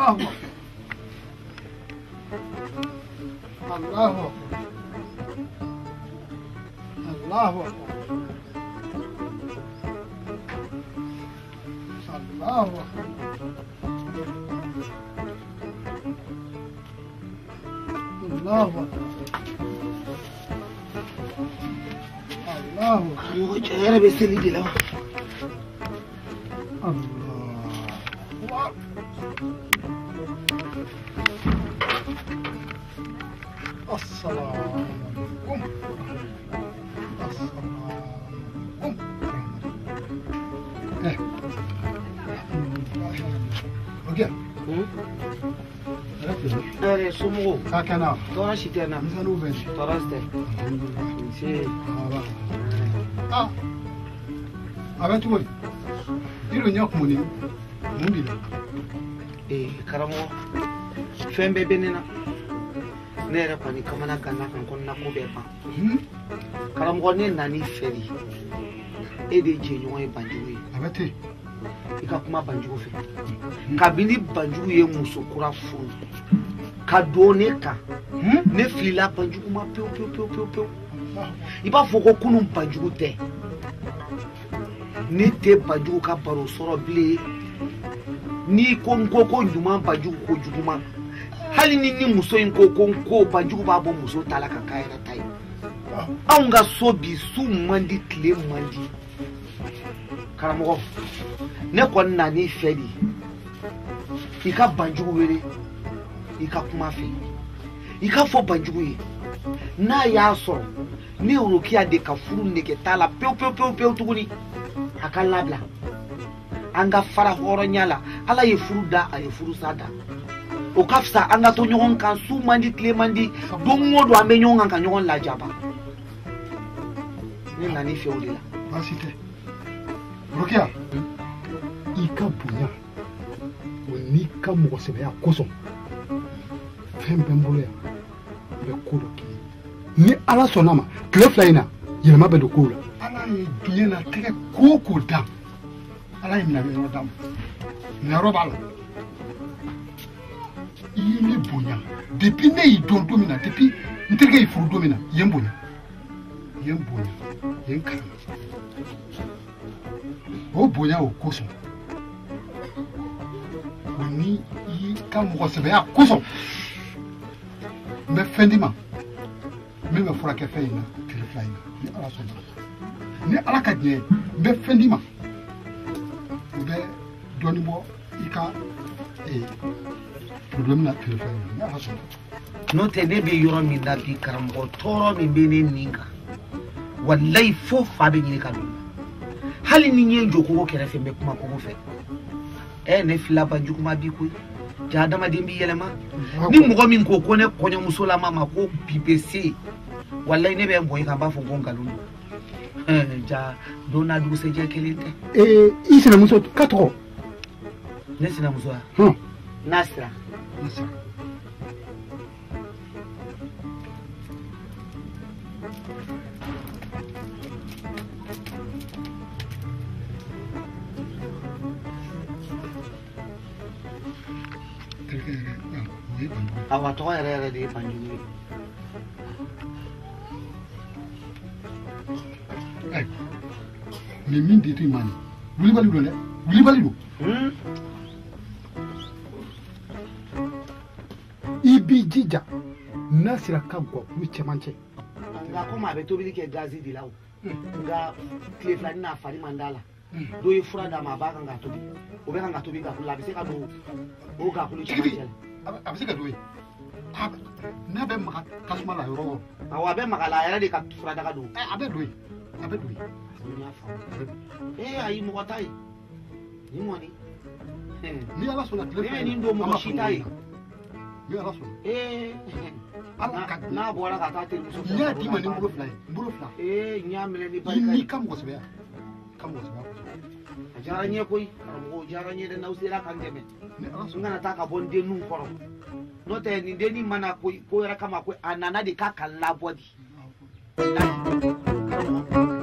الله الله الله الله يا رب يسلي دي لو الله السلام عليكم السلام عليكم اوكي أنا سمو ساكنا ترى شتينا نزلوا بين ترى شيء abantu boli dilo nyakumuni mundila karamo fembe benena nere kwani kamana kana konkonna ko be pa karamo ne nani feri ede jenyo e banjuwe abate ikakuma banjuwe fe kabini banjuwe ye musokura fu kadoneka ne fila banjuwe ma pe iba foko kunu banjuwe te ni te baju ka baro soro bile ni ko nduma baju ko juguma hali ni muso in ko baju ba bo muso tala ka kaira tai anga so bi su mandi kle mandi karamo ne ko na ni fedi ika baju were ika kuma fe ika fo baju ye na ya so ni urukia de ka furu ne ke tala pe tuguni akala bla anga fara horo nyala ala ye furuda ay furu sada o kafsa anga to nyon kan su mandi klemandi don modo ambe nyon kan nyon la jaba ni nani fi odila basite rokia ika bunya oni ka mo se ya koso fembe mbolo ya be kodo ki ni ala sonama kleflaina yelma be do kola ala ye dunya na tege koko dam ala ye mina dam na roba la ini bonya depuis ne yi don domina depuis ntege yi furu domina yen bonya yen kan o bonya o koso oni yi ka mo se be ya koso me fendima me fura ke feina teleflaina ni ala sonama ni ala ka je be fendima be doni bo ika problem na telefone ni ala so no te de be yoro mi da bi karambo toro mi bene ninga wallahi fo fa be ni kadu hali ni nyenjo ko kere fe me kuma ko fe ne fila banju kuma bi ko ja dama de bi yelema ni mo min ko ne ko nya musula mama ko PPC wallahi ne be mboy ka ba fo gongalu ja dona du se je kelinte isina muso 4 nesina muso Nasra awa to era de banjuri ni min di tu mani wuli bali do ibi jija nasira ka gwa ku chemanche nga ko ma be to bi ke gazi di lawo nga klefla na fari mandala do e fura da ma ba nga to bi o be nga to bi ga kula bi se ka do o ga kulu chemanche abise ka do e na be ma kasma la yoro awa be ma la yara de ka fura da ka do abe do ayi mo tai ni mo ni ni ala so la klefla ni ndo mo shitai ni ala so na bora ka ta te muso ya di mani mburo fly nya mele ni barka ni kam go sebe ajara nye koi mo jara nye de nausira kan deme ni ala so ngana ta ka bonde nun koro no te ni de ni mana koi ko ra kama koi anana de ka kala body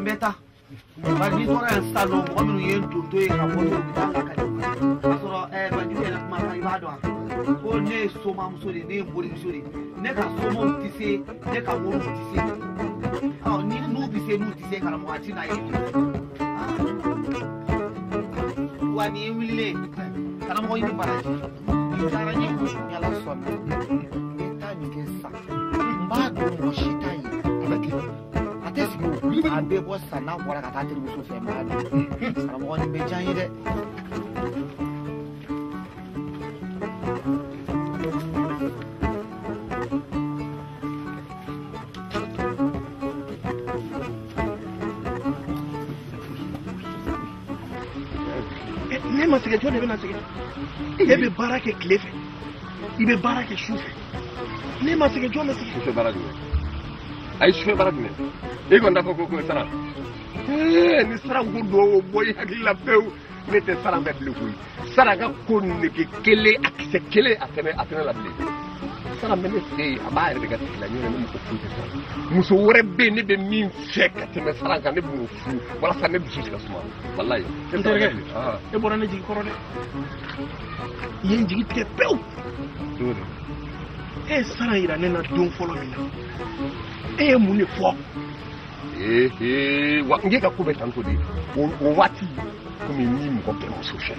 mbeta ba ni tora instalo mo mi yen to ka bodo ta ka ka so ba ni de na ma ka ibado ko ne soma muso de ne bori muso de ne ka somo tise ne ka moro tise ni nu bise nu tise kala mo ati na ye wani wille kala mo ni baraji ni dara ni ko yala sonna ni ta ni ke sa mba do mo shita yi abeke atesi mo abe bo sana wora ka ta tiri muso fe ma do kala mo ni be jan yi de ne ma sɛgɛ jɔn de bɛna sɛgɛ e bɛ baara kɛ tile fɛ i bɛ baara kɛ su fɛ ne ma sɛgɛ jɔn bɛ sɛgɛ sufɛ baara jumɛn ayi sufɛ baara jumɛn e kɔni t'a fɔ ko sara ni sara ko don bɔ i hakili la pewu ne tɛ sara bɛɛ bilen koyi sara ka ko nege kelen a kisɛ kelen a tɛnɛ la bilen sara bɛ ne fɛ yen a b'a yɛrɛ de ka tigi la ɲɔgɔn ne mɔgɔ foyi tɛ sara muso wɛrɛ bɛ yen ne bɛ min fɛ ka tɛmɛ sara kan ne b'o furu walasa ne dusu se ka suma walayi. n terikɛ e bɔra ne jigi kɔrɔ dɛ i ye n jigi tigɛ pewu e ye sara yira ne na don fɔlɔ min na e ye mun de fɔ. wa n ye ka ko bɛ tan to de o waati komi ni mɔgɔ bɛ muso fɛ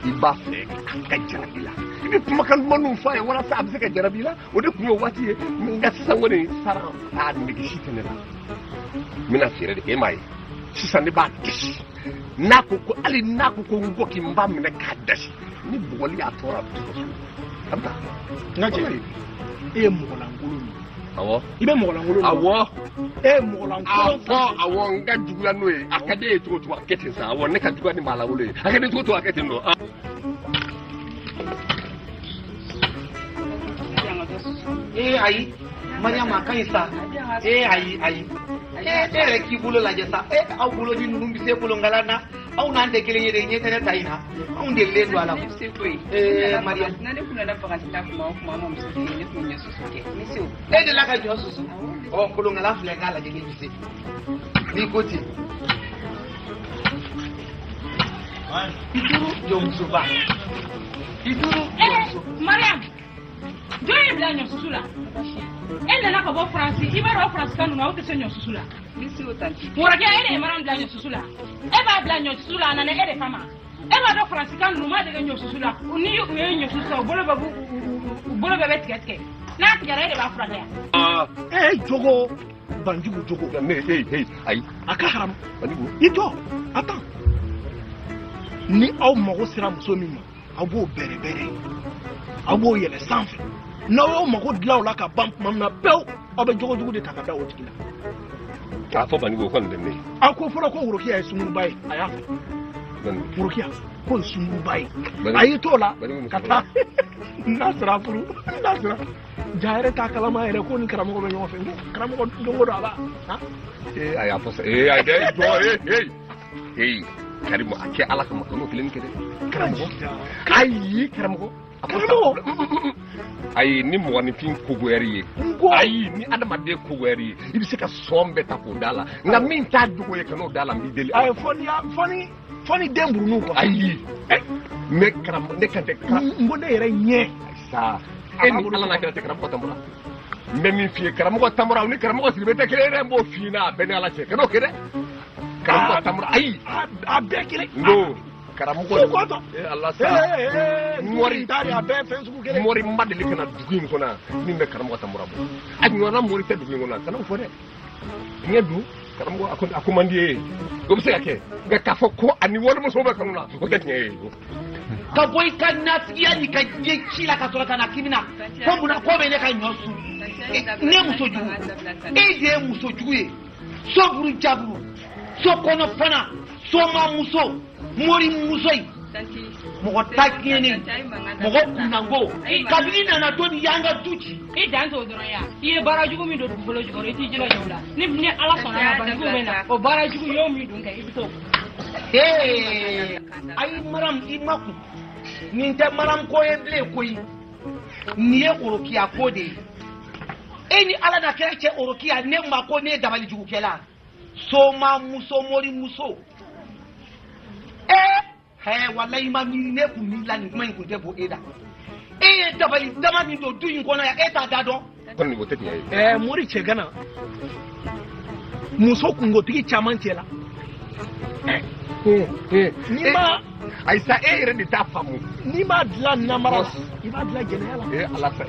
i b'a fɛ a ka jarabi la i bɛ kumakan dumanw f'a ye walasa a bɛ se ka jarabi la o de tun ye o waati ye nka sisan kɔni sara a nege si tɛ ne la n bɛna feere de kɛ e m'a ye sisan ne b'a dasi n'a ko hali n'a ko n ko k'i n b'a minɛ k'a dasi ni bugɔli y'a tɔɔrɔ a bɛ to ka so a bɛ taa. n ka cɛ e ye mɔgɔlankolon min awɔ i bɛ mɔgɔlankolon awɔ e ye mɔgɔlankolon awɔ n ka juguya n'o ye a ka di e ye cogo o cogo a kɛ ten sa awɔ ne ka juguya ni maalawolo ye a ka di cogo o cogo a kɛ ten nɔ. ayi Mariama ka ɲi sa ayi e yɛrɛ k'i bolo lajɛ sa aw bolo ni ninnu bɛ se kolonkalan na aw n'an tɛ kelen ye dɛ ɲɛ tɛ ne ta in na anw delilen don a la Mariam na ne kunna da bagasi ta kuma o kuma ma muso de ne kun ɲɛ susu kɛ ne se o e de la ka jɔ susu kolonkalan filɛ k'a lajɛ k'i bɛ se n'i ko ten Iduru jɔnmusoba Iduru jɔnmuso Mariam jɔn ye bila ɲɔ susu la e nana ka bɔ Faransi i b'a dɔn Faransi kan ninnu aw tɛ se ɲɔ susu la Morikɛ e de ye Mariam bila ɲɔ susu la e b'a bila ɲɔ susu la a nana e de kama e b'a dɔn Faransi kan ninnu ma dege ɲɔ susu la ni u ye ɲɔ susu la u bolo bɛ tigɛ tigɛ n'a tigɛra e de b'a furakɛ yan. jogo banjugu jogo ayi a ka haramu i jɔ attends ni aw mago sera muso min ma aw b'o bɛrɛbɛrɛ aw b'o yɛlɛ sanfɛ n'aw y'aw mago dilan o la ka ban tuma min na pewu aw bɛ jogojugu de ta ka da o tigi la. k'a fɔ banjugu o kɔni tɛ ne ye. a ko fɔlɔ ko worokiya ye sunkuruba ye a y'a fɔ worokiya ko ye sunkuruba ye a y'i t'o la ka taa n'a sera furu n'a sera ja yɛrɛ t'a kalama yɛrɛ ko ni karamɔgɔ bɛ ɲɔgɔn fɛ n ko karamɔgɔ don o don a b'a. a y'a fɔ sa ayi dɛ jɔ Karimu a kɛ ala kama n'o kelen kɛ dɛ karamɔgɔ ayi karamɔgɔ ayi ni mɔgɔninfin kogoyɛri ye ayi ni adamaden kogoyɛri ye i bɛ se ka sɔn bɛɛ ta k'o da la nka min t'a dogo ye ka n'o da la n b'i deli. ayi fɔ ni den burunuw kɔ. ayi ne karamɔgɔ ne kan tɛ n ko ne yɛrɛ ɲɛ. sa e ni ala n'a kɛra tɛ karamɔgɔ Tamura n bɛ min f'i ye karamɔgɔ Tamura ni karamɔgɔ Sidibe tɛ kelen ye dɛ n b'o f'i ɲɛna a bɛɛ ni ala cɛ ka n'o kɛ dɛ. karamɔgɔ Tamura ayi a bɛɛ kelen. no karamɔgɔ ala sa mori tari a bɛɛ fɛn sugu kelen. mori ma deli ka na dugu in kɔnɔ min bɛ karamɔgɔ Tamura bɔ a ɲɔgɔnna mori tɛ dugu in kɔnɔ kana o fɔ dɛ ɲɛ dun karamɔgɔ a ko man di ye o bɛ se ka kɛ nka k'a fɔ ko ani walimuso bɛ kanu na o tɛ tiɲɛ ye. ka bɔ i ka natigiya ni ka diɲɛ ci la ka sɔrɔ ka na k'i bɛna ko munna ko bɛ ne ka ɲɔ su ne muso jugu e de ye muso jugu ye soburu jaburu so kɔnɔ fana soma muso mori muso yi mɔgɔ ta tiɲɛni mɔgɔ kunnanko kabini nana to ni y'an ka du ci. i dan t'o dɔrɔn ye i ye baara jugu min don dugukolo jukɔrɔ i t'i jilaja o la ni ala sɔnna ma banjugu bɛ na o baara jugu y'o min dun kɛ i bɛ t'o. ayi maram i ma kun nin tɛ maram ko ye bilen koyi nin ye orokiya ko de ye e ni ala na kɛra cɛ orokiya ne ma ko ne ye dabali jugukɛla soma muso mori muso walayi ma miiri ne kun miiri la nin kuma in kun tɛ bɔ e la e dabali dama min do duyin kono ya eta dado kon ni botet yayi mori ce gana muso kungo tigi chaman ce la ni ma ay sa ere di ta famu ni ma dla namara iba dla generala ala sa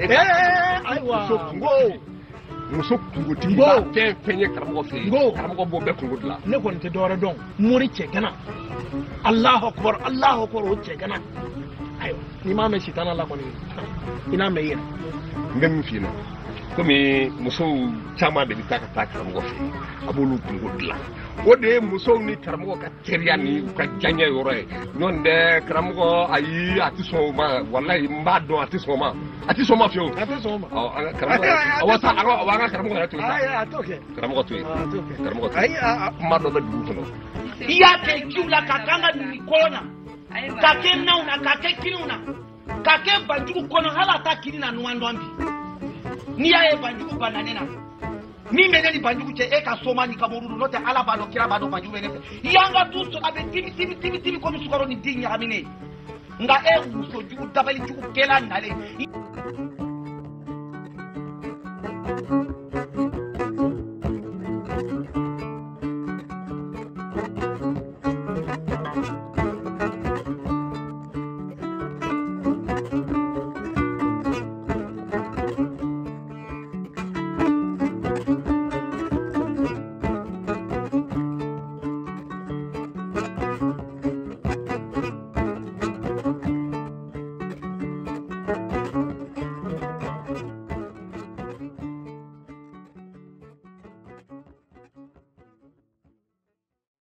aywa so kungo muso kungo tigi ba fe fenye karamo fe karamo bo be kungo dla ne kon te dore don mori ce gana Allahu akbar o ce gana ayo ni ma me shitana la koni ina me yira ngam fi na komi muso chama de bitaka taka karamo fe abolu kungo dla o de muso ni karamo ka teriya ni ka janya yore non de karamo ayi ati so ma wallahi mbado ati so ma fio karamo awasa awanga karamo na to atoke karamo to ayi mbado be du no iya ke kiula kakanga ni kona kake nauna kake kinuna kake banjuku kono hala ta kinina nuandwambi ni ya banjuku bananena ni meneni banjuku che eka soma ni kamururu note ala bado kira bado banjuku menene yanga tuso abe timi komi sukaro ni dinya amine nga muso juku dabali juku kela nale